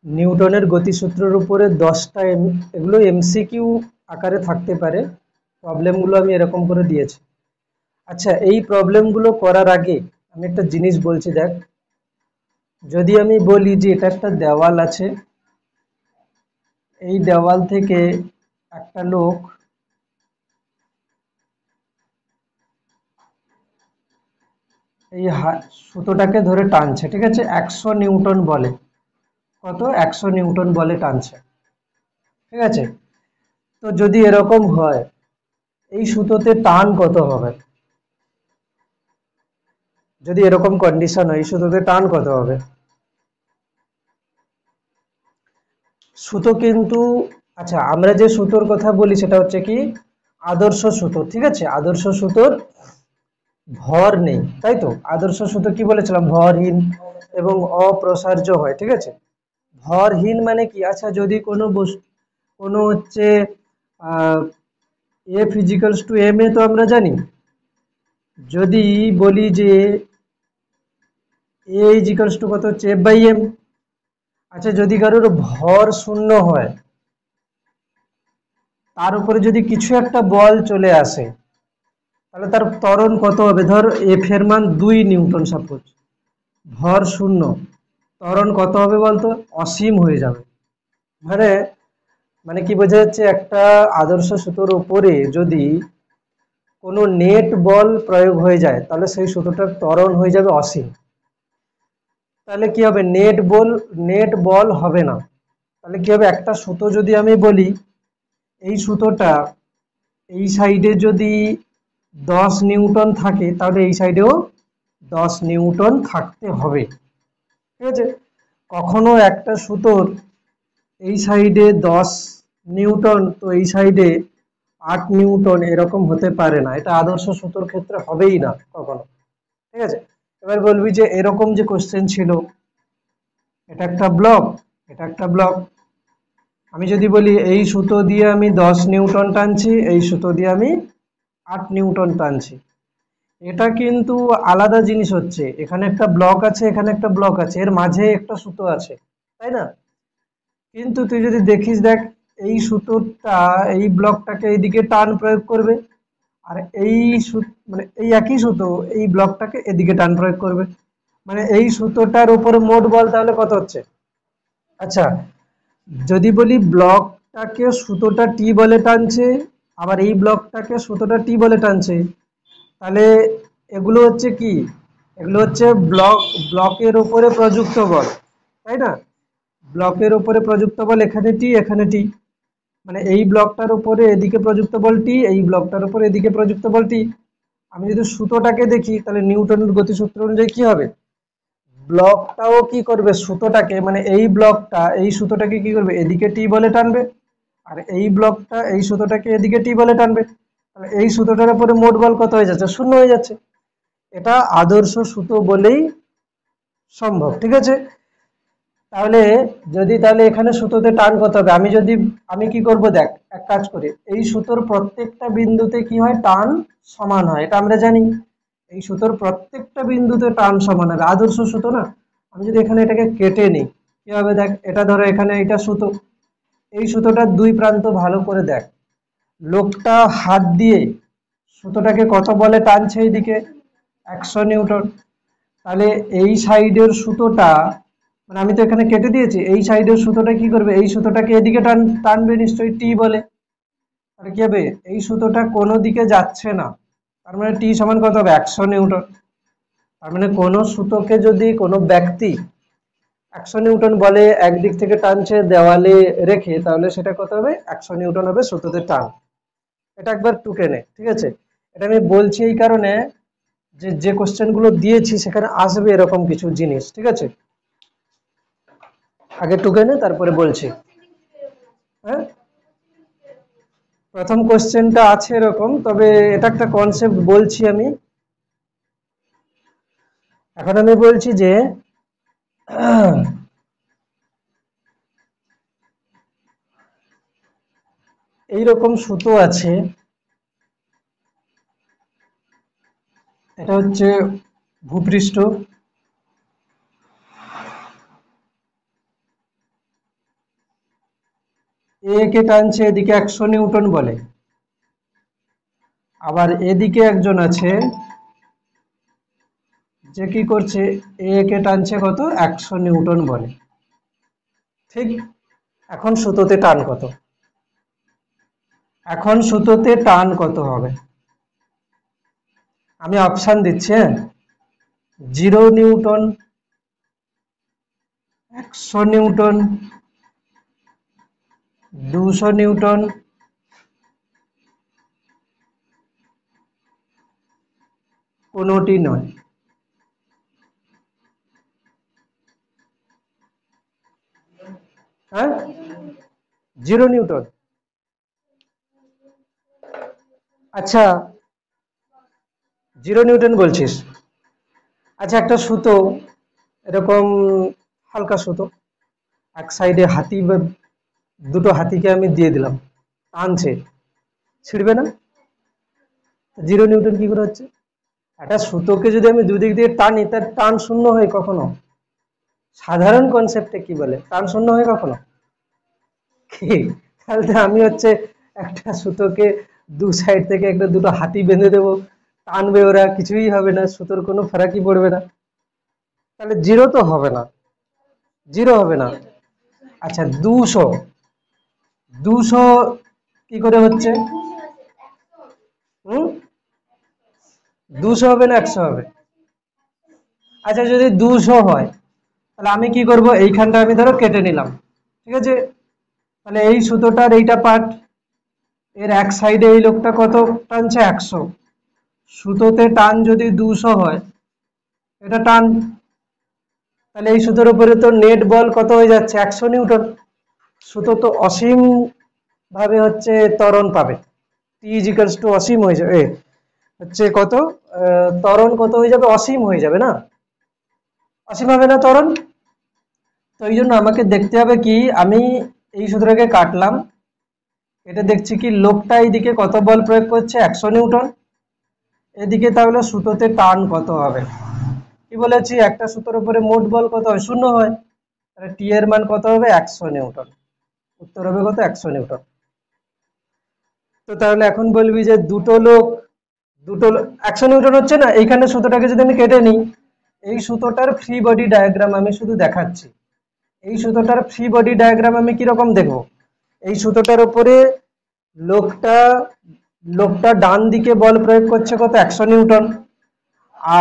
নিউটনের গতিসূত্রের উপরে 10টা এগুলো এমসিকিউ আকারে থাকতে পারে। প্রবলেমগুলো আমি এরকম করে দিয়েছি। আচ্ছা, এই প্রবলেমগুলো করার আগে আমি একটা জিনিস বলছি, দেখ। যদি আমি বলি যে এটা একটা দেওয়াল আছে, এই দেওয়াল থেকে একটা লোক এই সুতোটাকে ধরে টানছে, ঠিক আছে, 100 নিউটন বলে। কত? 100 নিউটন বলে টানছে, ঠিক আছে। তো যদি এরকম হয়, এই সুতোতে টান কত হবে? যদি এরকম কন্ডিশন হয়, এই সুতোতে টান কত হবে? সুতো কিন্তু, আচ্ছা, আমরা যে সুতোর কথা বলি সেটা হচ্ছে কি আদর্শ সুতো, ঠিক আছে। আদর্শ সুতোর ভর নেই, তাই তো। আদর্শ সুতো কি বলেছিলাম? ভরহীন এবং অপ্রসার্য হয়, ঠিক আছে। ভরহীন মানে কি? আচ্ছা, যদি কোনো বস্তু, কোনো হচ্ছে আহ এফ ইজিক্যালস টু এম এ, তো আমরা জানি। যদি বলি যে এ ইজিক্যালস টু কত হচ্ছে? F by M. আচ্ছা, যদি কারোর ভর শূন্য হয়, তার উপরে যদি কিছু একটা বল চলে আসে, তাহলে তার ত্বরণ কত হবে? ধর এফ এর মান 2 নিউটন সাপোজ, ভর শূন্য, ত্বরণ কত হবে বলতো? অসীম হয়ে যাবে। মানে মানে কি বোঝা যাচ্ছে? একটা আদর্শ সুতোর উপরে যদি কোনো নেট বল প্রয়োগ হয়ে যায়, তাহলে সেই সুতোটার ত্বরণ হয়ে যাবে অসীম। তাহলে কি হবে? নেট বল হবে না। তাহলে কি হবে? একটা সুতো যদি আমি বলি, এই সুতোটা এই সাইডে যদি 10 নিউটন থাকে, তাহলে এই সাইডেও 10 নিউটন থাকতে হবে, ঠিক আছে। কখনো একটা সুতোর এই সাইডে 10 নিউটন, তো এই সাইডে 8 নিউটন এরকম হতে পারে না। এটা আদর্শ সুতোর ক্ষেত্রে হবেই না কখনো, ঠিক আছে। এবার বলবি যে এরকম যে কোশ্চেন ছিল, এটা একটা ব্লক, এটা একটা ব্লক। আমি যদি বলি এই সুতো দিয়ে আমি 10 নিউটন টানছি, এই সুতো দিয়ে আমি 8 নিউটন টানছি, এটা কিন্তু আলাদা জিনিস হচ্ছে। এখানে একটা ব্লক আছে, এখানে একটা ব্লক আছে, এর মাঝে একটা সুতো আছে, তাই না? কিন্তু তুই যদি দেখিস, দেখ, এই সুতোটা এই ব্লকটাকে এইদিকে টান প্রয়োগ করবে, আর এই মানে এই একই সুতো এই ব্লকটাকে এদিকে টান প্রয়োগ করবে। মানে এই সুতোটার উপরে মোট বল তাহলে কত হচ্ছে? আচ্ছা, যদি বলি ব্লকটাকে সুতোটা টি বলে টানছে, আবার এই ব্লকটাকে সুতোটা টি বলে টানছে, তাহলে এগুলো হচ্ছে কি? এগুলো হচ্ছে ব্লকের উপরে প্রযুক্ত বল, তাই না? ব্লকের উপরে প্রযুক্ত বল, এখানে টি, এখানে টি। মানে এই ব্লকটার উপরে এদিকে প্রযুক্ত বল টি, এই ব্লকটার উপরে এদিকে প্রযুক্ত বল টি। আমি যদি সুতোটাকে দেখি, তাহলে নিউটনের গতিসূত্র অনুযায়ী কি হবে? ব্লকটাও কি করবে? সুতোটাকে, মানে এই ব্লকটা এই সুতোটাকে কি করবে? এদিকে টি বলে টানবে, আর এই ব্লকটা এই সুতোটাকে এদিকে টি বলে টানবে। তাহলে এই সুতোটার উপরে মোট বল কত হয়ে যাচ্ছে? শূন্য হয়ে যাচ্ছে। এটা আদর্শ সুতো বলেই সম্ভব, ঠিক আছে। তাহলে তাহলে এখানে সুতোতে টান কত হবে? আমি কি করব, দেখ, এক কাজ করি, এই সুতোর প্রত্যেকটা বিন্দুতে কি হয়? টান সমান হয়, এটা আমরা জানি। এই সুতোর প্রত্যেকটা বিন্দুতে টান সমান হবে, আদর্শ সুতো না। আমি যদি এখানে এটাকে কেটে নিই, কি হবে? দেখ, এটা ধরো এখানে এটা সুতো, এই সুতোটার দুই প্রান্ত ভালো করে দেখ। লোকটা হাত দিয়ে সুতোটাকে কত বলে টানছে? এইদিকে 100 নিউটন। তাহলে এই সাইডের সুতোটা, মানে আমি তো এখানে কেটে দিয়েছি, এই সাইডের সুতোটা কি করবে? এই সুতোটাকে এদিকে টানবে নিশ্চয়ই, টি বলে। তাহলে কি হবে? এই সুতোটা কোনো দিকে যাচ্ছে না, তার মানে টি সমান কত হবে? 100 নিউটন। তার মানে কোনো সুতোকে যদি কোনো ব্যক্তি 100 নিউটন বলে একদিক থেকে টানছে দেওয়ালে রেখে, তাহলে সেটা কত হবে? 100 নিউটন হবে সুতোতে টান। এটা একবার টুকে নে, ঠিক আছে। এটা আমি বলছি এই কারণে যে যে কোশ্চেন গুলো দিয়েছি সেখানে আসবে এরকম কিছু জিনিস, ঠিক আছে। আগে টুকে নে, তারপরে বলছি। হ্যাঁ, প্রথম কোশ্চেনটা আছে এরকম, তবে এটা একটা কনসেপ্ট বলছি আমি। এখন আমি বলছি যে এইরকম সুতো আছে, এটা হচ্ছে ভূপৃষ্ঠ, এ কে টানছে এদিকে 100 নিউটন বলে, আবার এদিকে একজন আছে যে কি করছে, এ কে টানছে কত, 100 নিউটন বলে। ঠিক, এখন সুতোতে টান কত, এখন সুতোতে টান কত হবে? আমি অপশন দিচ্ছি, হ্যাঁ, 0 নিউটন, 100 নিউটন, 200 নিউটন, কোনোটি নয়। হ্যাঁ, 0 নিউটন। আচ্ছা, 0 নিউটন বলছিস। আচ্ছা, একটা সুতো এরকম হালকা সুতো, এক সাইডে হাতি বা দুটো হাতিকে আমি দিয়ে দিলাম, টানছে, ছিড়বে না? 0 নিউটন কি করে হচ্ছে? একটা সুতোকে যদি আমি দুদিক দিয়ে টানি, তার টান শূন্য হয় কখনো? সাধারণ কনসেপ্টে কি বলে, টান শূন্য হয় কখনো? কি, তাহলে তো আমি হচ্ছে একটা সুতোকে দু সাইড থেকে একটা দুটো হাতি বেঁধে দেবো, টানবে ওরা, কিছুই হবে না, সুতোর কোনো ফারাকই পড়বে না, তাহলে 0 তো হবে না, 0 হবে না। আচ্ছা, 200, 200 কি করে হচ্ছে? হুম, 200 হবে না 100 হবে? আচ্ছা, যদি 200 হয় তাহলে আমি কি করব, এইখানটা আমি ধরো কেটে নিলাম, ঠিক আছে, তাহলে এই সুতোটার এইটা পার্ট, এর এক সাইডে এই লোকটা কত টানছে, 100, সুতোতে টান যদি 200 হয়, এটা টান, তাহলে এই সুতোর উপরে তো নেট বল কত হয়ে যাচ্ছে, 100 নিউটন। সুতো তো অসীম ভাবে হচ্ছে ত্বরণ পাবে, টি ইজিক্যালস টু অসীম হয়ে যাবে, হচ্ছে কত, ত্বরণ কত হয়ে যাবে, অসীম হয়ে যাবে না, অসীম হবে না ত্বরণ। তো এই জন্য আমাকে দেখতে হবে কি, আমি এই সূত্রটাকে কাটলাম, এটা দেখছি কি লোকটা এইদিকে কত বল প্রয়োগ করছে, 100 নিউটন, এদিকে তাহলে সুতোতে টান কত হবে? কি বলেছি, একটা সুতোর উপরে মোট বল কত হয়, শূন্য হয়, তাহলে টি এর মান কত হবে, 100 নিউটন। উত্তর হবে কত, 100 নিউটন। তো তাহলে এখন বলবি যে দুটো 100 নিউটন হচ্ছে না, এইখানে সুতোটাকে যদি আমি কেটে নিই, এই সুতোটার ফ্রি বডি ডায়াগ্রাম আমি শুধু দেখাচ্ছি, এই সুতোটার ফ্রি বডি ডায়াগ্রাম আমি কিরকম দেখবো, এই সুতোটার উপরে লোকটা লোকটা ডান দিকে বল প্রয়োগ করছে কত, 100 নিউটন,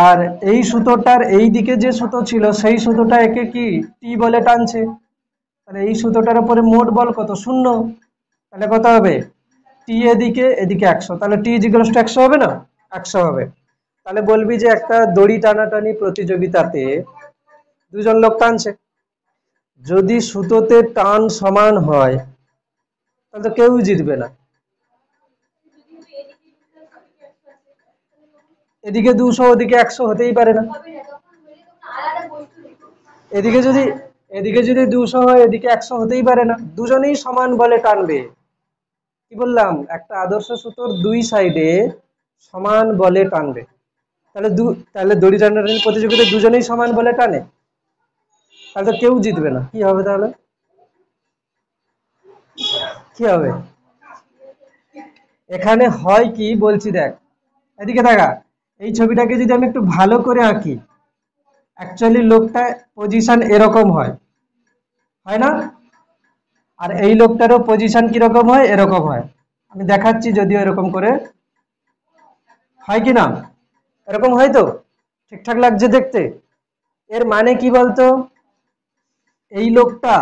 আর এই সুতোটার এই দিকে যে সুতো ছিল সেই সুতোটা একে কি টি বলে টানছে, তাহলে এই সুতোটার উপরে মোট বল কত, শূন্য, তাহলে কত হবে, টি এদিকে এদিকে 100, তাহলে টি ইজিক্যালস টু 100 হবে না, 100 হবে। তাহলে বলবি যে একটা দড়ি টানাটানি প্রতিযোগিতাতে দুজন লোক টানছে, যদি সুতোতে টান সমান হয় তাহলে তো কেউ জিতবে না, এদিকে 200 ওদিকে 100 হতেই পারে না, এদিকে যদি এদিকে যদি 200 হয় এদিকে 100 হতেই পারে না, দুজনেই সমান বলে টানবে। কি বললাম, একটা আদর্শ সুতোর দুই সাইডে সমান বলে টানবে, তাহলে তাহলে দড়ি টানাটানি প্রতিযোগিতায় দুজনেই সমান বলে টানে, তাহলে তো কেউ জিতবে না, কি হবে তাহলে, কি হবে? এখানে হয় কি বলছি দেখ, এদিকে দেখা, এই ছবিটাকে যদি আমি একটু ভালো করে আঁকি, অ্যাকচুয়ালি লোকটা পজিশন এরকম হয়, হয় না? আর এই লোকটারও পজিশন কিরকম হয়, এরকম হয়, আমি দেখাচ্ছি যদিও এরকম করে, হয় কি না, এরকম হয় তো, ঠিকঠাক লাগছে দেখতে? এর মানে কি বলতো, এই লোকটা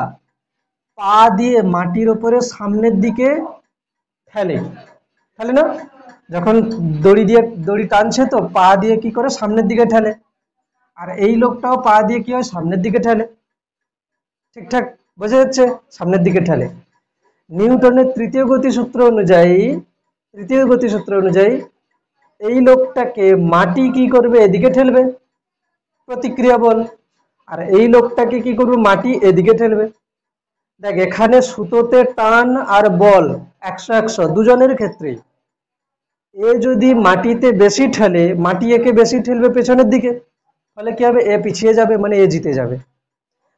পা দিয়ে মাটির উপরে সামনের দিকে ঠেলে, ঠেলে না, যখন দড়ি টানছে তো পা দিয়ে কি করে সামনের দিকে ঠেলে, আর এই লোকটাও পা দিয়ে কি হয়, সামনের দিকে ঠেলে, ঠিকঠাক বোঝা যাচ্ছে, সামনের দিকে ঠেলে। নিউটনের তৃতীয় গতি সূত্র অনুযায়ী এই লোকটাকে মাটি কি করবে, এদিকে ঠেলবে, প্রতিক্রিয়া বল, আর এই লোকটাকে কি করবে, মাটি এদিকে ঠেলবে। দেখ, এখানে সুতোতে টান আর বল 100-100 দুজনের ক্ষেত্রেই, এ যদি মাটিতে বেশি ঠেলে, মাটি একে বেশি ঠেলবে পেছনের দিকে, ফলে কি হবে, এ পিছিয়ে যাবে, মানে এ জিতে যাবে।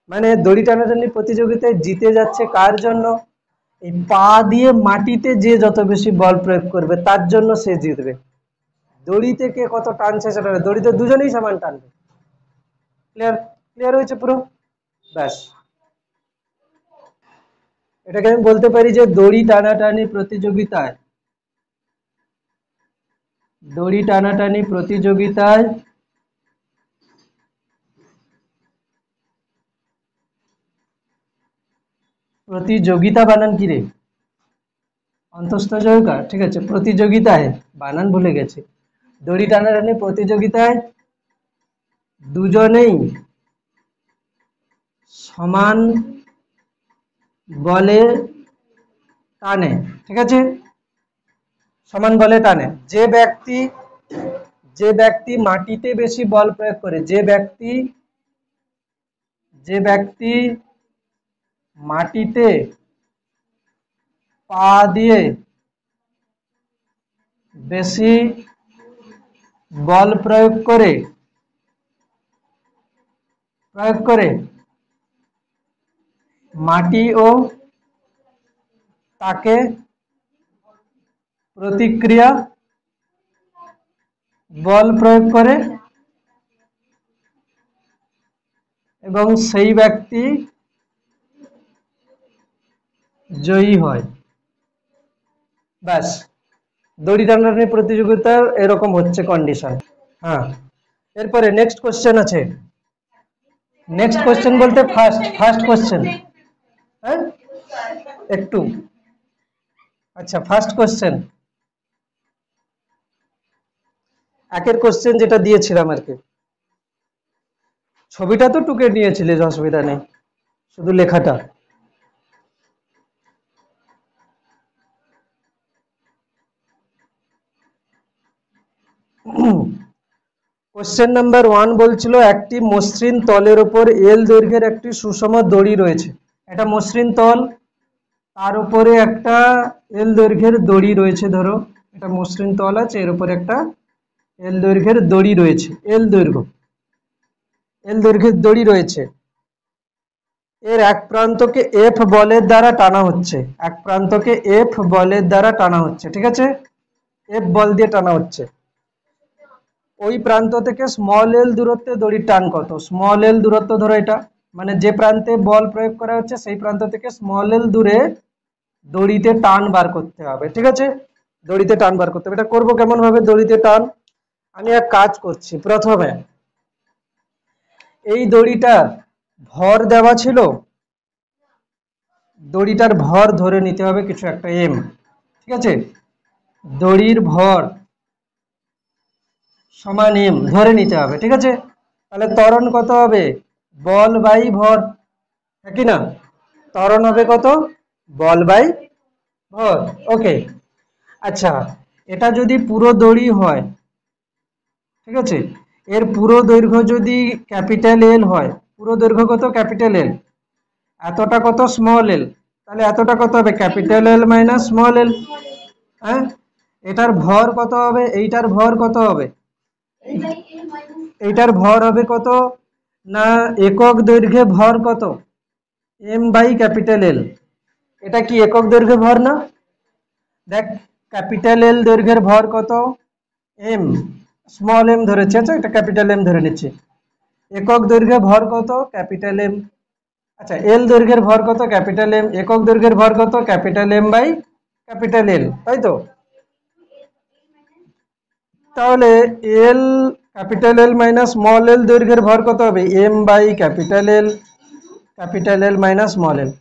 মানে দড়ি টানাটানি প্রতিযোগিতায় জিতে যাচ্ছে কার জন্য, এই পা দিয়ে মাটিতে যে যত বেশি বল প্রয়োগ করবে তার জন্য সে জিতবে। দড়িতে কে কত টানছে সেটা দড়িতে দুজনেই সমান টানবে। ক্লিয়ার? ক্লিয়ার হয়েছে পুরো? ব্যাস, এটাকে আমি বলতে পারি যে দড়ি টানাটানি প্রতিযোগিতায়, দড়ি টানাটানি প্রতিযোগিতায় প্রতিযোগিতা বানান কি রে? অন্তস্থ জয়কার, ঠিক আছে, প্রতিযোগিতায় বানান ভুলে গেছে। দড়ি টানাটানি প্রতিযোগিতায় দুজনেই সমান বলে টানে, ঠিক আছে, সমান বলে টানে। যে ব্যক্তি মাটিতে বেশি বল প্রয়োগ করে, যে ব্যক্তি মাটিতে পা দিয়ে বেশি বল প্রয়োগ করে মাটি ও তাকে প্রতিক্রিয়া বল প্রয়োগ করে এবং সেই ব্যক্তি জয়ী হয়। ব্যাস, দড়ি টানাটানি প্রতিযোগিতার এরকম হচ্ছে কন্ডিশন। হ্যাঁ, এরপরে নেক্সট কোশ্চেন আছে। নেক্সট কোশ্চেন বলতে ফার্স্ট কোশ্চেন, হ্যাঁ একটু, আচ্ছা ফার্স্ট কোশ্চেন, একের কোশ্চেন যেটা দিয়েছিলাম আর কি, ছবিটা তো টুকে নিয়েছিলে, অসুবিধা নেই, শুধু লেখাটা। কোশ্চেন নাম্বার 1 বলছিল একটি মসৃণ তলের উপর এল দৈর্ঘ্যের একটি সুষম দড়ি রয়েছে। এটা মসৃণ তল, তার উপরে একটা এল দৈর্ঘ্যের দড়ি রয়েছে। ধরো এটা মসৃণ তল আছে, এর উপরে একটা এল দৈর্ঘ্যের দড়ি রয়েছে, এল দৈর্ঘ্যের দড়ি রয়েছে। এর এক প্রান্তকে এফ বলের দ্বারা টানা হচ্ছে, এক প্রান্তকে এফ বলের দ্বারা টানা হচ্ছে, ঠিক আছে, এফ বল দিয়ে টানা হচ্ছে। ওই প্রান্ত থেকে স্মল এল দূরত্বে দড়ির টান কত? স্মল এল দূরত্ব ধরো এটা, মানে যে প্রান্তে বল প্রয়োগ করা হচ্ছে সেই প্রান্ত থেকে স্মল এল দূরে দড়িতে টান বার করতে হবে, ঠিক আছে, দড়িতে টান বার করতে হবে। এটা করবো কেমন ভাবে দড়িতে টান? আমি এক কাজ করছি, প্রথমে এই দড়িটার ভর দেওয়া ছিল, দড়িটার ভর ধরে নিতে হবে কিছু একটা এম, ঠিক আছে, দড়ির ভর সমান এম ধরে নিতে হবে, ঠিক আছে। তাহলে ত্বরণ কত হবে? বল বাই ভর, কি না? ত্বরণ হবে কত? বল বাই ভর, ওকে। আচ্ছা, এটা যদি পুরো দড়ি হয়, ঠিক আছে, এর পুরো দৈর্ঘ্য যদি ক্যাপিটাল এল হয়, পুরো দৈর্ঘ্য কত? ক্যাপিটাল এল, এতটা কত? স্মল এল, তাহলে এতটা কত হবে? ক্যাপিটাল এল মাইনাস স্মল এল। হ্যাঁ, এটার ভর কত হবে? এইটার ভর কত হবে? এইটার ভর হবে কত না, একক দৈর্ঘ্যে ভর কত? M by capital L. এটা কি একক দৈর্ঘ্যে ভর না? দেখ, ক্যাপিটাল এল দৈর্ঘ্যের ভর কত? এম, স্মল এম ধরেছে, আচ্ছা এটা ক্যাপিটাল এম ধরে নিচ্ছে। একক দৈর্ঘ্যে ভর কত? Capital M. আচ্ছা, এল দৈর্ঘ্যের ভর কত? Capital M. একক দৈর্ঘ্যের ভর কত? Capital M by capital L, তাই তো? তাহলে L, capital L minus small L দৈর্ঘ্যের ভর কত হবে? M by capital L minus small L.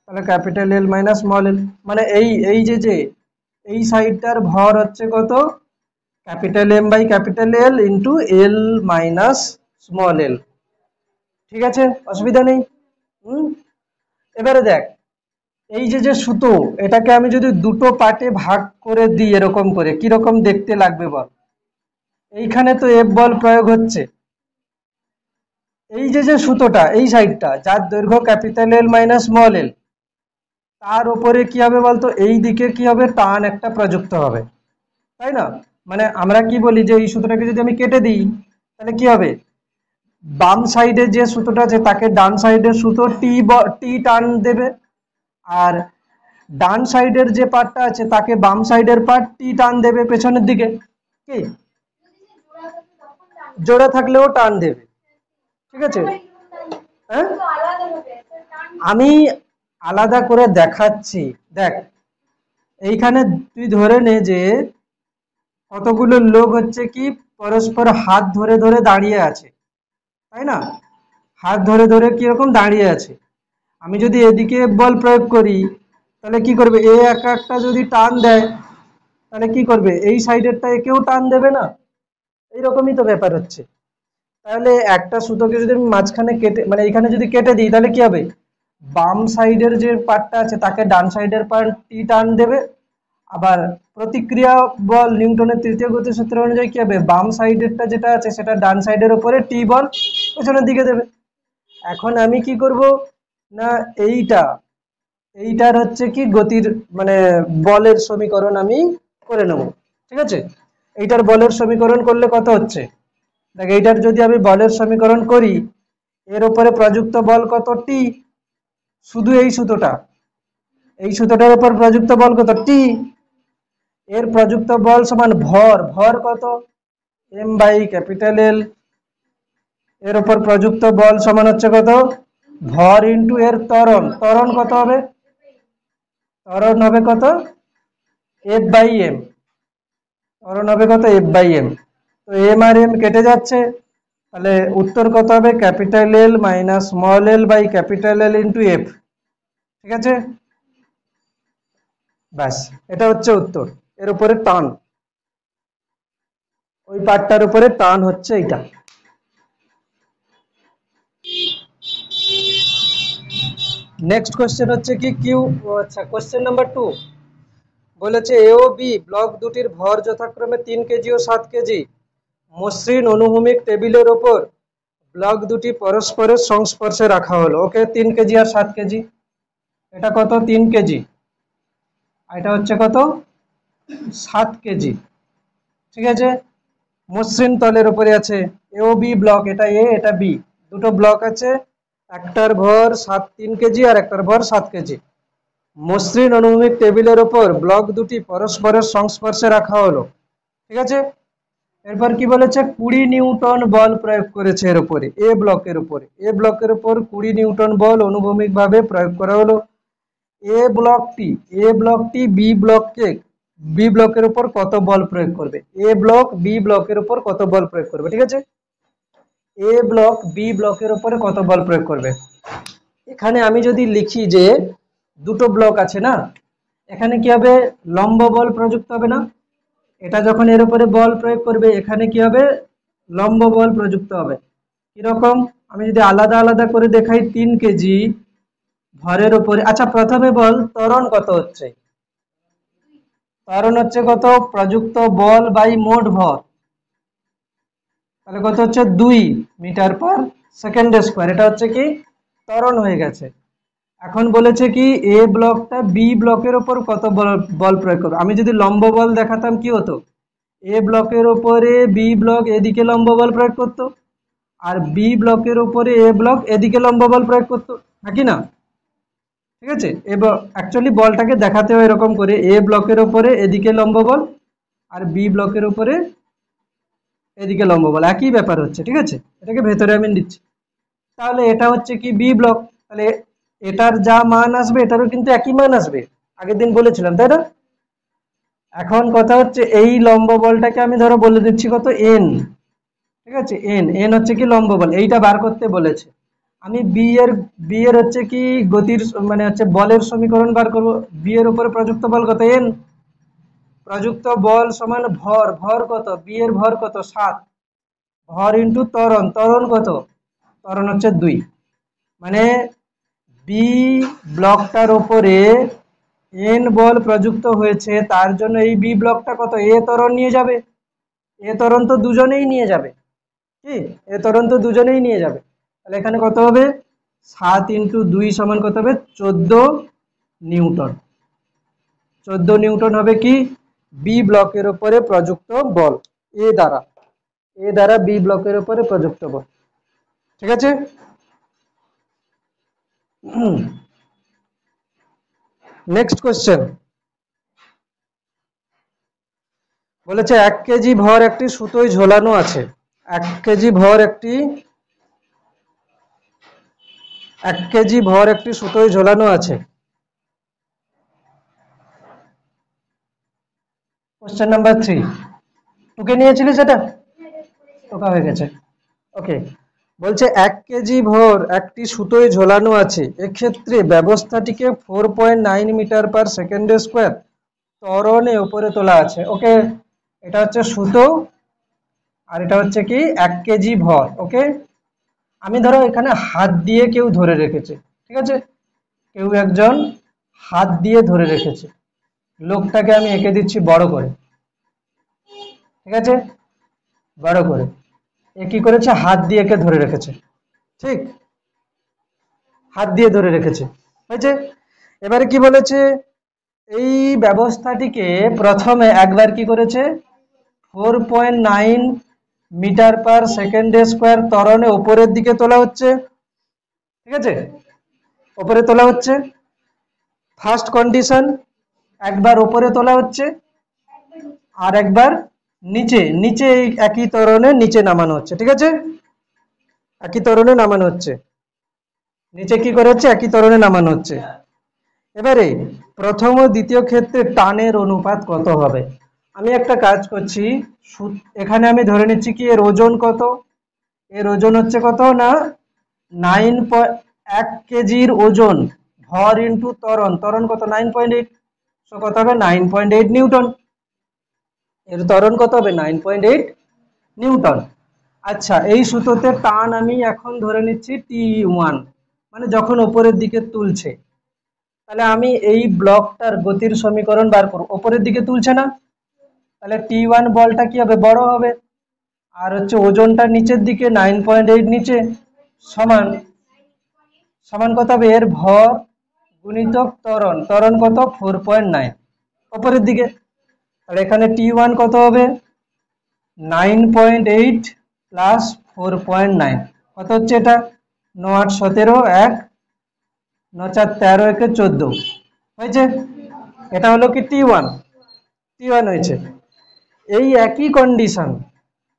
তাহলে capital L minus small L, মানে এই যে এই সাইডটার ভর হচ্ছে কত? Capital M by capital L into L minus small L, ঠিক আছে, অসুবিধা নেই। এবারে দেখ, এই যে সুতো, এটাকে আমি যদি দুটো পার্টে ভাগ করে দিই এরকম করে, কিরকম দেখতে লাগবে বল? এইখানে তো এফ বল প্রয়োগ হচ্ছে, এই যে সুতোটা, এই সাইডটা যার দৈর্ঘ্য ক্যাপিটাল এল মাইনাস স্মল এল, তার উপরে কি হবে বলতো? এই দিকে কি হবে? টান একটা প্রযুক্ত হবে, তাই না? মানে আমরা কি বলি যে এই সুতোটাকে যদি আমি কেটে দিই, তাহলে কি হবে? বাম সাইডে যে সুতোটা আছে তাকে ডান সাইডের সুতো টি টান দেবে, আর ডান সাইডের যে পার্টটা আছে তাকে বাম সাইডের পার্ট টি টান দেবে পেছনের দিকে, কি জোড়া থাকলেও টান দেবে, ঠিক আছে। হ্যাঁ, আমি আলাদা করে দেখাচ্ছি। দেখ, এইখানে তুই ধরে নে যে কতগুলো লোক হচ্ছে কি পরস্পর হাত ধরে ধরে দাঁড়িয়ে আছে, তাই না? হাত ধরে ধরে কিরকম দাঁড়িয়ে আছে। আমি যদি এদিকে বল প্রয়োগ করি তাহলে কি করবে, এ একা একটা যদি টান দেয় তাহলে কি করবে, এই সাইডেরটা একেও টান দেবে না? এইরকমই তো ব্যাপার হচ্ছে। তাহলে একটা সুতোকে যদি আমি মাঝখানে কেটে মানে এখানে যদি কেটে দিই তাহলে কি হবে, বাম সাইডের যে পার্টটা আছে তাকে ডান সাইডের পার্ট টি টান দেবে, আবার প্রতিক্রিয়া বল নিউটনের তৃতীয় গতির সূত্র অনুযায়ী কি হবে, বাম সাইডেরটা যেটা আছে সেটা ডান সাইডের উপরে টি বল পেছনের দিকে দেবে। এখন আমি কি করব না, এইটার হচ্ছে কি গতির মানে বলের সমীকরণ আমি করে নেব, ঠিক আছে। এইটার বলের সমীকরণ করলে কত হচ্ছে, দেখ এইটার যদি আমি বলের সমীকরণ করি, এর উপরে প্রযুক্ত বল কত টি, শুধু এই সুতোটার উপর প্রযুক্ত বল কত টি, এর প্রযুক্ত বল সমান ভর, ভর কত এম বাই ক্যাপিটাল এল, এর উপর প্রযুক্ত বল সমান হচ্ছে কত ভর ইন্টু এর ত্বরণ, ত্বরণ কত হবে, ত্বরণ হবে কত এফ বাই এম, ত্বরণ হবে কত এফ বাই এম। তো এম আর এম কেটে যাচ্ছে, তাহলে উত্তর কত হবে capital L minus small L by capital L into F, ঠিক আছে। ব্যাস, এটা হচ্ছে উত্তর। এর উপরে টান, ওই পার্টটার উপরে টান হচ্ছে এইটা। নেক্সট কোশ্চেন হচ্ছে কি কিউ, আচ্ছা কোশ্চেন নাম্বার 2 বলেছে এ ও বি ব্লক দুটির ভর যথাক্রমে 3 কেজি ও 7 কেজি, মসৃণ অনুভূমিক টেবিলের ওপর ব্লক দুটি পরস্পরের সংস্পর্শে রাখা হলো। ওকে, 3 কেজি আর 7 কেজি, এটা কত 3 কেজি আর এটা হচ্ছে কত 7 কেজি, ঠিক আছে। মসৃণ তলের উপরে আছে এ ও বি ব্লক, এটা এ এটা বি, দুটো ব্লক আছে, একটার ভর 3 কেজি আর একটার ভর 7 কেজি। মসৃণ অনুভূমিক টেবিলের ওপর ব্লক দুটি পরস্পরের সংস্পর্শে রাখা হলো, ঠিক আছে। এরপর কি বলেছে 20 নিউটন বল প্রয়োগ করেছে এর উপরে, এ ব্লকের উপরে, এ ব্লকের উপর 20 নিউটন বল অনুভূমিক ভাবে প্রয়োগ করা হলো। এ ব্লকটি বি ব্লকের উপর কত বল প্রয়োগ করবে, এ ব্লক বি ব্লকের উপর কত বল প্রয়োগ করবে, ঠিক আছে। এ ব্লক বি ব্লকের উপরে কত বল প্রয়োগ করবে, এখানে আমি যদি লিখি যে দুটো ব্লক আছে না, এখানে কি হবে লম্ব বল প্রযুক্ত হবে না, এটা যখন এর উপরে বল প্রয়োগ করবে এখানে কি হবে লম্ব বল প্রযুক্ত হবে। কিরকম, আমি যদি আলাদা আলাদা করে দেখাই, 3 কেজি ভরের উপরে, আচ্ছা প্রথমে বল ত্বরণ কত হচ্ছে, ত্বরণ হচ্ছে কত প্রযুক্ত বল বাই মোট ভর, তাহলে কত হচ্ছে 2 মিটার পার সেকেন্ড স্কোয়ার, এটা হচ্ছে কি ত্বরণ হয়ে গেছে। এখন বলেছে কি এ ব্লকটা বি ব্লকের উপর কত বল প্রয়োগ করবে, আমি যদি লম্ব বল দেখাতাম কি হতো, এ ব্লকের উপরে বি ব্লক এদিকে লম্ব বল প্রয়োগ করতো, আর বি ব্লকের উপরে এ ব্লক এদিকে লম্ব বল প্রয়োগ করতো, নাকি না, ঠিক আছে। এবার অ্যাকচুয়ালি বলটাকে দেখাতে হয় এরকম করে, এ ব্লকের উপরে এদিকে লম্ব বল আর বি ব্লকের উপরে এদিকে লম্ব বল, একই ব্যাপার হচ্ছে, ঠিক আছে। এটাকে ভেতরে আমি দিচ্ছি, তাহলে এটা হচ্ছে কি বি ব্লক, তাহলে এটার যা মান আসবে এটারও কিন্তু একই মান আসবে, আগের দিন বলেছিলাম তাই না। এখন কথা হচ্ছে এই লম্ব বলটাকে আমি ধরো বলে দিচ্ছি কত এন, ঠিক আছে, এন, এন হচ্ছে কি লম্ব বল, এইটা বার করতে বলেছে। আমি বি এর হচ্ছে কি গতির মানে হচ্ছে বলের সমীকরণ বার করব, বি এর উপরে প্রযুক্ত বল কত এন, প্রযুক্ত বল সমান ভর, ভর কত বি এর ভর কত 7, ভর ইন্টু ত্বরণ, ত্বরণ কত, ত্বরণ হচ্ছে 2, মানে বি ব্লকটার উপরে এন বল প্রযুক্ত হয়েছে, তার জন্য এই বি ব্লকটা কত এ ত্বরণ নিয়ে যাবে, এ ত্বরণ তো দুজনেই নিয়ে যাবে, কি এ ত্বরণ তো দুজনেই নিয়ে যাবে, তাহলে এখানে কত হবে 7 ইন্টু 2 সমান কত হবে 14 নিউটন, 14 নিউটন হবে কি বি ব্লকের উপরে প্রযুক্ত বল, এ দ্বারা বি ব্লকের উপরে প্রযুক্ত বল, ঠিক আছে। নেক্সট কোশ্চেন বলেছে 1 কেজি ভর একটি সুতোয় ঝোলানো আছে। 1 কেজি ভর একটি 1 কেজি ভর একটি সুতোয় ঝোলানো আছে। কোশ্চেন নাম্বার 3 টুকে নিয়েছিলি সেটা টোকা হয়ে গেছে। ওকে, বলছে 1 কেজি ভর একটি সুতোয় ঝোলানো আছে, এক্ষেত্রে ব্যবস্থাটিকে 4.9 মিটার পার সেকেন্ডে স্কোয়ার ত্বরণে উপরে তোলা আছে। ওকে, এটা হচ্ছে সুতো আর এটা হচ্ছে কি 1 কেজি ভর। ওকে, আমি ধরো এখানে হাত দিয়ে কেউ ধরে রেখেছে, ঠিক আছে, কেউ একজন হাত দিয়ে ধরে রেখেছে, লোকটাকে আমি এঁকে দিচ্ছি বড় করে, ঠিক আছে, বড় করে। এ কি করেছে, হাত দিয়ে একে ধরে রেখেছে, ঠিক, হাত দিয়ে ধরে রেখেছে, হয়েছে। এবারে কি বলেছে, এই ব্যবস্থাটিকে প্রথমে একবার কি করেছে 4.9 মিটার পার সেকেন্ডে স্কোয়ার ত্বরণে উপরের দিকে তোলা হচ্ছে, ঠিক আছে, উপরে তোলা হচ্ছে। ফার্স্ট কন্ডিশন, একবার উপরে তোলা হচ্ছে আর একবার নিচে, নিচে এই একই ত্বরণে নিচে নামানো হচ্ছে, ঠিক আছে, একই ত্বরণে নামানো হচ্ছে, নিচে কি করে হচ্ছে, একই ত্বরণে নামানো হচ্ছে। এবারে প্রথম ও দ্বিতীয় ক্ষেত্রে টানের অনুপাত কত হবে? আমি একটা কাজ করছি, এখানে আমি ধরে নিচ্ছি কি এর ওজন কত, এর ওজন হচ্ছে কত না 1 কেজির ওজন ভর ইন্টু ত্বরণ, ত্বরণ কত 9.8, সো কত হবে 9.8 নিউটন, এর ত্বরণ কত হবে 9.8 নিউটন। আচ্ছা, এই সুতোতে টান আমি এখন ধরে নিচ্ছি T1, মানে যখন উপরের দিকে তুলছে, তাহলে আমি এই ব্লকটার গতির সমীকরণ বার করব, উপরের দিকে তুলছে না, তাহলে T1 বলটা কি হবে, বড় হবে, আর হচ্ছে ওজনটা নিচের দিকে 9.8 নিচে, সমান সমান কত হবে, এর ভর গুণিতক ত্বরণ, ত্বরণ কত 4.9 উপরের দিকে, আর এখানে T1 কত হবে 9.8 প্লাস 4.9 কত হচ্ছে, এটা 9 8 17 1 9 4 13 একে 14 হয়েছে। এটা হলো কি T1, T1 হয়েছে। এই একই কন্ডিশন,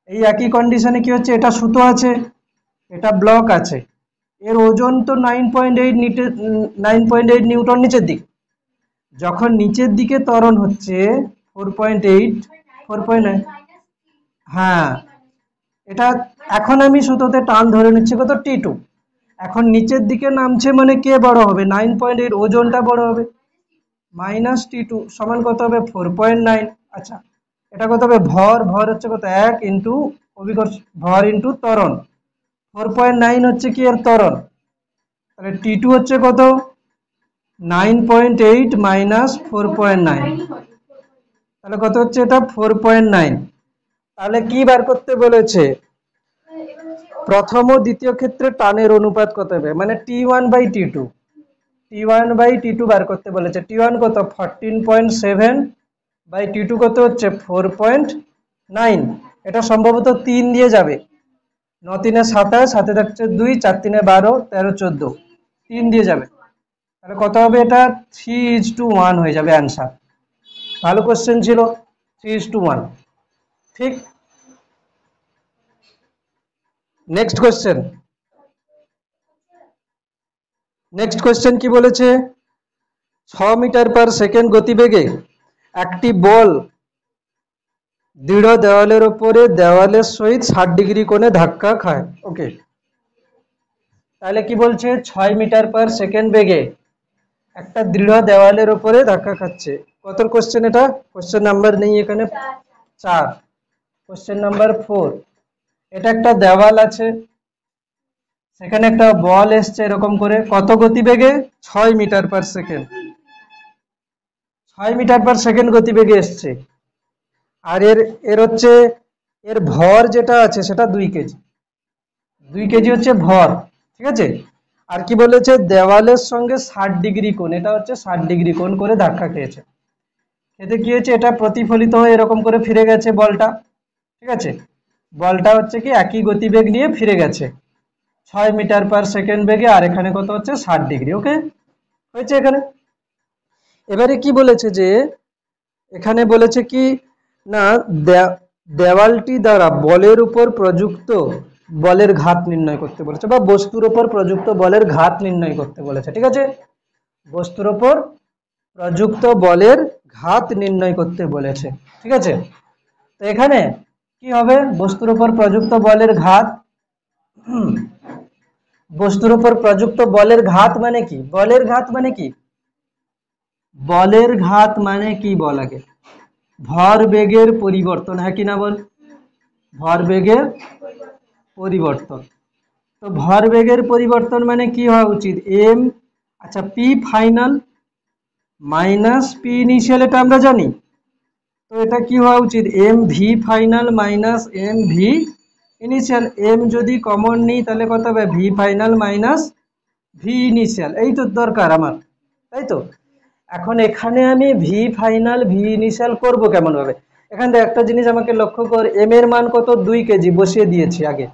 এই একই কন্ডিশনে কি হচ্ছে, এটা সুতো আছে, এটা ব্লক আছে, এর ওজন তো 9.8 নিউটন নিচের দিকে, যখন নিচের দিকে ত্বরণ হচ্ছে 4.8 4.9, হ্যাঁ এটা, এখন আমি সুতোতে টান ধরে নিচ্ছি কত T2, এখন নিচের দিকে নামছে মানে কে বড় হবে 9.8, ওজনটা বড় হবে, মাইনাস T2 সমান কত হবে 4.9। আচ্ছা, এটা কত হবে, ভর, ভর হচ্ছে কত 1 ইন্টু অভিকর্ষ ভর ইন্টু ত্বরণ, 4.9 হচ্ছে কি এর ত্বরণ, তাহলে T2 হচ্ছে কত 9.8 মাইনাস 4.9, তাহলে কত হচ্ছে এটা 4.9। তাহলে কি বার করতে বলেছে, প্রথম ও দ্বিতীয় ক্ষেত্রে টানের অনুপাত কত হবে, মানে T1 by T2, T1 by T2 বার করতে বলেছে। T1 কত 14.7 বাই T2 কত হচ্ছে 4.9, এটা সম্ভবত 3 দিয়ে যাবে, 9 3 27, সাথে থাকছে 2, 4 3 12, 13 14, 3 দিয়ে যাবে, তাহলে কত হবে, এটা 3:1 হয়ে যাবে অ্যান্সার। ভালো কোশ্চেন ছিল, 3:1, ঠিক। নেক্সট কোশ্চেন, নেক্সট কোশ্চেন কি বলেছে, 6 মিটার পার সেকেন্ড গতিবেগে একটি বল দৃঢ় দেওয়ালের উপরে দেওয়ালের সহিত 60 ডিগ্রি কোণে ধাক্কা খায়। ওকে, তাহলে কি বলছে 6 মিটার পার সেকেন্ড বেগে একটা দৃঢ় দেওয়ালের উপরে ধাক্কা খাচ্ছে। কত কোশ্চেন এটা, কোশ্চেন নাম্বার নেই এখানে 4, কোশ্চেন নাম্বার 4, এটা একটা দেওয়াল আছে, সেখানে একটা বল এসছে এরকম করে, কত গতিবেগে 6 metre per second, 6 metre per second গতিবেগে এসছে, আর এর এর হচ্ছে এর ভর যেটা আছে সেটা 2 কেজি, 2 কেজি হচ্ছে ভর, ঠিক আছে। আর কি বলেছে, দেওয়ালের সঙ্গে 60 ডিগ্রি কোণ, এটা হচ্ছে 60 ডিগ্রি কোণ করে ধাক্কা খেয়েছে, খেতে কি হয়েছে, এটা প্রতিফলিত হয়ে এরকম করে ফিরে গেছে বলটা, ঠিক আছে, বলটা হচ্ছে কি একই গতিবেগ নিয়ে ফিরে গেছে 6 মিটার পার সেকেন্ড বেগে, আর এখানে কত হচ্ছে 60 ডিগ্রি। ওকে, হয়েছে এখানে। এবারে কি বলেছে যে এখানে বলেছে কি না দেওয়ালটি দ্বারা বলের উপর প্রযুক্ত বলের ঘাত নির্ণয় করতে বলেছে, বা বস্তুর উপর প্রযুক্ত বলের ঘাত নির্ণয় করতে বলেছে। ঠিক আছে, বস্তুর উপর প্রযুক্ত বলের ঘাত নির্ণয় করতে বলেছে। ঠিক আছে, তো এখানে কি হবে, বস্তুর উপর প্রযুক্ত বলের ঘাত, বস্তুর উপর প্রযুক্ত বলের ঘাত মানে কি, বলের ঘাত মানে কি, বলের ঘাত মানে কি বল আগে, ভর বেগের পরিবর্তন, হ্যাঁ কি না বল, ভর বেগের পরিবর্তন। তো ভর বেগের পরিবর্তন মানে কি হওয়া উচিত, এম, আচ্ছা P final minus P initial, এটা আমরা জানি। তো এটা কি হওয়া উচিত, M V final minus M V initial. M যদি কমন নিই তাহলে কত হবে, V final minus V initial, এই তো দরকার আমার, তাই তো। এখন এখানে আমি ভি ফাইনাল ভি ইনিশিয়াল করব কেমন ভাবে, এখান থেকে একটা জিনিস আমাকে লক্ষ্য কর, এম এর মান কত, 2 কেজি বসিয়ে দিয়েছি আগে,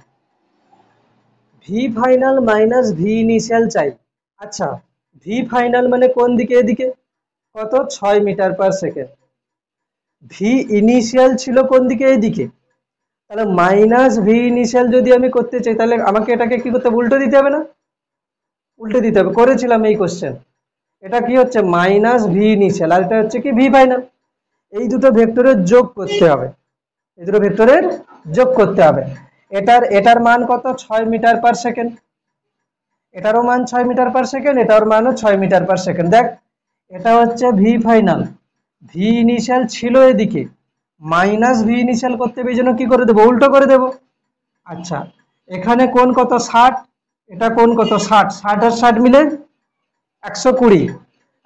V final minus V initial চাই। আচ্ছা, ভি ফাইনাল মানে কোন দিকে, এদিকে, কত 6 metre per second, V initial ছিল কোন দিকে, এইদিকে, তাহলে মাইনাস ভি ইনিশিয়াল যদি আমি করতে চাই তাহলে আমাকে এটাকে কি করতে হবে, উল্টো দিতে হবে না, উল্টে দিতে হবে, করেছিলাম এই কোশ্চেন। এটা কি হচ্ছে মাইনাস ভি ইনিশিয়াল, আর এটা হচ্ছে কি ভি ফাইনাল, এই দুটো ভেক্টরের যোগ করতে হবে, এই দুটো ভেক্টরের যোগ করতে হবে। এটার মান কত, 6 মিটার পার সেকেন্ড, এটারও মান 6 মিটার পার সেকেন্ড, এটার মানও 6 মিটার পার সেকেন্ড। দেখ, এটা হচ্ছে ভি ফাইনাল, ভি ইনিশিয়াল ছিল এদিকে, মাইনাস ভি ইনিশিয়াল করতে হবে, এই জন্য কি করে দেবো, উল্টো করে দেবো। আচ্ছা, এখানে কোণ কত 60, এটা কোণ কত 60, 60 আর 60 মিলে 120,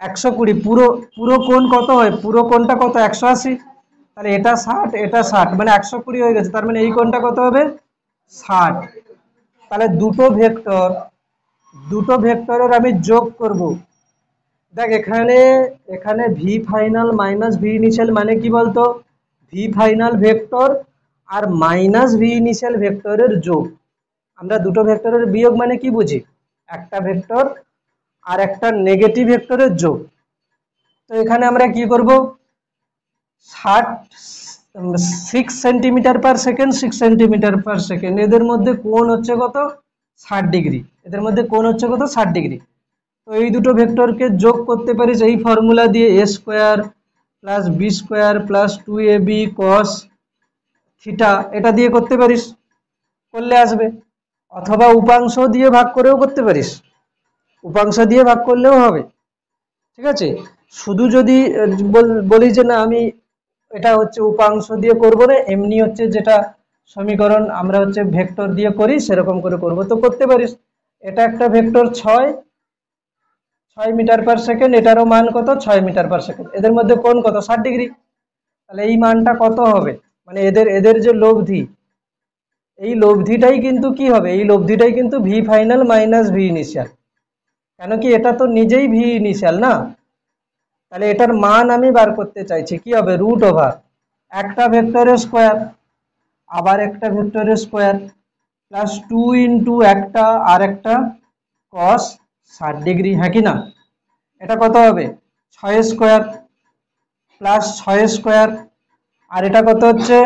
120, পুরো পুরো কোণ কত হয়, পুরো কোণটা কত 180, তাহলে এটা 60 এটা 60 মানে 120 হয়ে গেছে, তার মানে এই কোণটা কত হবে 60। তাহলে দুটো ভেক্টরের আমি যোগ করব। দেখ এখানে এখানে V final minus V initial মানে কি বলতো, ভি ফাইনাল ভেক্টর আর মাইনাস ভি ইনিশিয়াল ভেক্টরের যোগ। আমরা দুটো ভেক্টরের বিয়োগ মানে কি বুঝি, একটা ভেক্টর আর একটা নেগেটিভ ভেক্টরের যোগ। তো এখানে আমরা কি করব, 6 সেন্টিমিটার পার সেকেন্ড 6 সেন্টিমিটার পার সেকেন্ড, এদের মধ্যে কোণ হচ্ছে কত 60 ডিগ্রি, এদের মধ্যে কোণ হচ্ছে কত 60 ডিগ্রি। তো এই দুটো ভেক্টরকে যোগ করতে পারিস এই ফর্মুলা দিয়ে, A square plus B square plus 2ab cos theta, এটা দিয়ে করতে পারিস, করলে আসবে। অথবা উপাংশ দিয়ে ভাগ করেও করতে পারিস, উপাংশ দিয়ে ভাগ করলেও হবে। ঠিক আছে, শুধু যদি বলি যে না আমি এটা হচ্ছে উপাংশ দিয়ে করব না, এমনি হচ্ছে যেটা সমীকরণ আমরা হচ্ছে ভেক্টর দিয়ে করি সেরকম করে করব, তো করতে পারিস। এটা একটা ভেক্টর 6 মিটার পার সেকেন্ড, এটারও মান কত 6 মিটার পার সেকেন্ড, এদের মধ্যে কোণ কত 60 ডিগ্রি, তাহলে এই মানটা কত হবে, মানে এদের এদের যে লব্ধি, এই লব্ধিটাই কিন্তু কি হবে, এই লব্ধিটাই কিন্তু V final minus V initial, কেন কি এটা তো নিজেই ভি ইনিশিয়াল না। তাহলে এটার মান আমি বার করতে চাইছি, কি হবে রুট ওভার একটা ভেক্টরের স্কোয়ার আবার একটা ভেক্টরের স্কোয়ার প্লাস 2 ইন্টু একটা আর একটা কস 60 ডিগ্রি, হ্যাঁ কি না। এটা কত হবে 6 স্কোয়ার প্লাস 6 স্কোয়ার, আর এটা কত হচ্ছে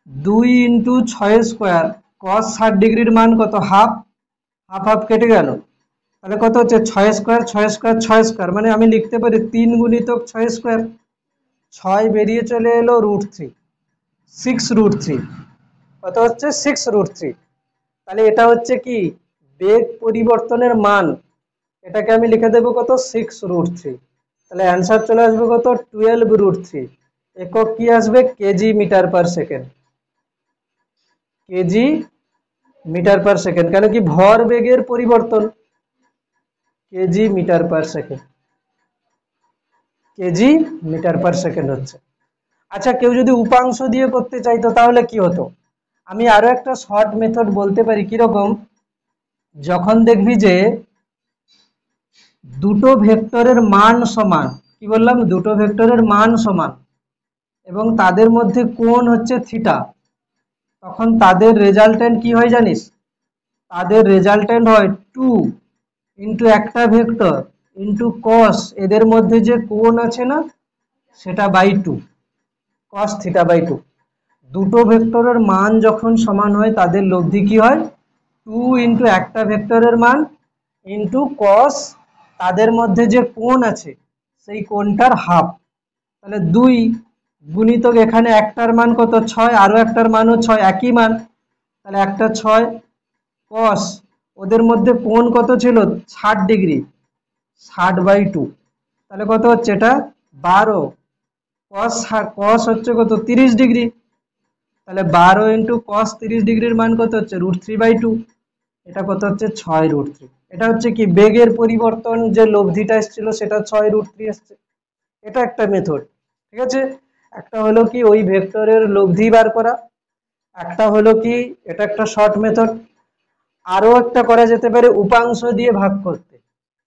2 ইন্টু 6 স্কোয়ার, কস 60 ডিগ্রির মান কত হাফ, হাফ হাফ কেটে গেল, তাহলে কত হচ্ছে 6 স্কোয়ার 6 স্কোয়ার 6 স্কোয়ার, মানে আমি লিখতে পারি 3 গুণিতক 6 স্কোয়ার, 6 বেরিয়ে চলে এলো √3, 6√3, কত হচ্ছে 6√3। তাহলে এটা হচ্ছে কি বেগ পরিবর্তনের মান, এটাকে আমি লিখে দেবো কত 6√3, তাহলে অ্যান্সার চলে আসবে কত 12√3। একক কি আসবে KG metre per second, KG metre per second, কেন কি ভর বেগের পরিবর্তন, KG metre per second, KG metre per second হচ্ছে। আচ্ছা, কেউ যদি উপাংশ দিয়ে করতে চাইতো তাহলে কি হতো, আমি আরো একটা শর্ট মেথড বলতে পারি, কিরকম, যখন দেখবি যে দুটো ভেক্টরের মান সমান, কি বললাম দুটো ভেক্টরের মান সমান এবং তাদের মধ্যে কোণ হচ্ছে থিটা, তখন তাদের রেজাল্টেন্ট কি হয় জানিস, তাদের রেজাল্টেন্ট হয় 2 ইন্টু একটা ভেক্টর ইন্টু কস, এদের মধ্যে যে কোণ আছে না সেটা বাই 2, কস থিটা বাই 2। দুটো ভেক্টরের মান যখন সমান হয় তাদের লব্ধি কি হয়? 2 ইন্টু একটা ভেক্টরের মান ইন্টু কস তাদের মধ্যে যে কোণ আছে সেই কোণটার হাফ। তাহলে 2 গুণিতক এখানে একটার মান কত 6, আরো একটার মানও 6, একই মান, তাহলে একটা 6 কস ওদের মধ্যে কোণ কত ছিল 60 ডিগ্রি, 60/2, তাহলে কত হচ্ছে এটা 12, কস কস হচ্ছে কত 30 ডিগ্রি, তাহলে 12 ইন্টু কস 30 ডিগ্রির মান কত হচ্ছে √3/2, এটা কত হচ্ছে 6√3। এটা হচ্ছে কি বেগের পরিবর্তন যে লব্ধিটা এসেছিল সেটা 6√3 এসছে। এটা একটা মেথড, ঠিক আছে। একটা হলো কি ওই ভেক্টরের লব্ধি বার করা, একটা হলো কি এটা একটা শর্ট মেথড, আরো একটা করা যেতে পারে উপাংশ দিয়ে ভাগ করতে,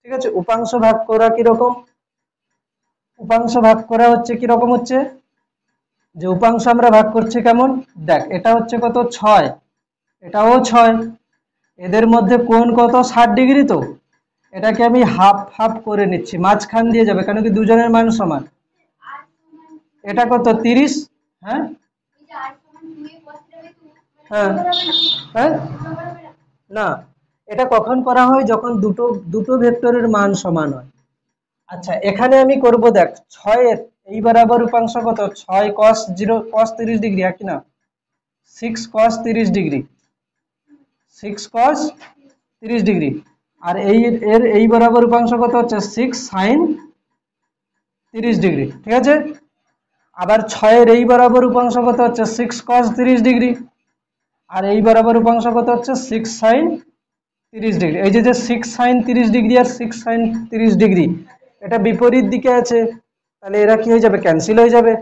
ঠিক আছে। উপাংশ ভাগ করা কিরকম? উপাংশ ভাগ করা হচ্ছে কিরকম হচ্ছে যে উপাংশ আমরা ভাগ করছি কেমন, দেখ এটা হচ্ছে কত 6, এটাও 6, এদের মধ্যে কোণ কত 60 ডিগ্রি, তো এটাকে আমি হাফ হাফ করে নিচ্ছি, মাঝখান দিয়ে যাবে কারণ কি দুজনের মান সমান। এটা কত 30, হ্যাঁ হ্যাঁ হ্যাঁ না, এটা কখন করা হয় যখন দুটো দুটো ভেক্টরের মান সমান হয়। আচ্ছা এখানে আমি করব, দেখ 6 এর এই বরাবর উপাংশ কত 6 cos 0 cos 30 ডিগ্রি, একই না 6 cos 30 ডিগ্রি, 6 cos 30 ডিগ্রি, আর এই এর এই বরাবর উপাংশ কত হচ্ছে 6 sin 30 ডিগ্রি, ঠিক আছে। আবার 6 এর এই বরাবর উপাংশ কত হচ্ছে 6 cos 30 ডিগ্রি, আর এই বরাবর উপাংশ কত হচ্ছে 6 sin 30 ডিগ্রি। এই যে যে 6 sin 30 ডিগ্রি আর 6 sin 30 ডিগ্রি এটা বিপরীত দিকে আছে, তাহলে এরা কি হয়ে যাবে ক্যান্সেল হয়ে যাবে।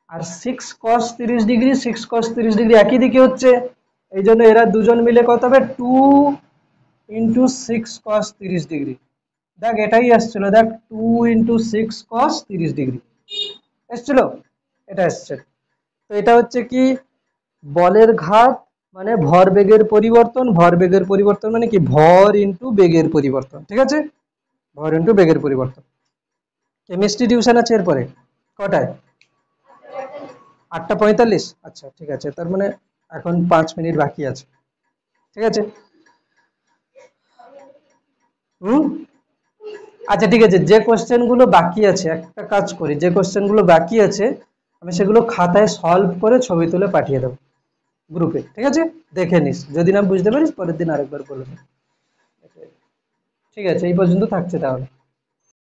আর 6 cos 30 ডিগ্রি 6 cos 30 ডিগ্রি একই দিকে হচ্ছে, এই জন্য এরা দুজন মিলে কত হবে 2 ইন্টু 6 cos 30 ডিগ্রি। দেখ এটাই আসছিল, দেখ 2 ইন্টু 6 cos 30 ডিগ্রি এসছিল, এটা এসছে। তো এটা হচ্ছে কি বলের ঘাত মানে ভরবেগের পরিবর্তন, ভরবেগের পরিবর্তন মানে কি ভর ইন্টু বেগের পরিবর্তন, ঠিক আছে, ভর ইন্টু বেগের পরিবর্তন। কেমিস্ট্রি টিউশন আছে এরপরে কটায়? 8:45, আচ্ছা ঠিক আছে, তার মানে এখন 5 মিনিট বাকি আছে, ঠিক আছে। হুম, আচ্ছা ঠিক আছে, যে কোশ্চেন গুলো বাকি আছে একটা কাজ করি, যে কোশ্চেন গুলো বাকি আছে আমি সেগুলো খাতায় সলভ করে ছবি তুলে পাঠিয়ে দেবো গ্রুপে, ঠিক আছে, দেখে নিস, যদি না বুঝতে পারিস পরের দিন আরেকবার বলে দিস। ঠিক আছে, এই পর্যন্ত থাকছে তাহলে।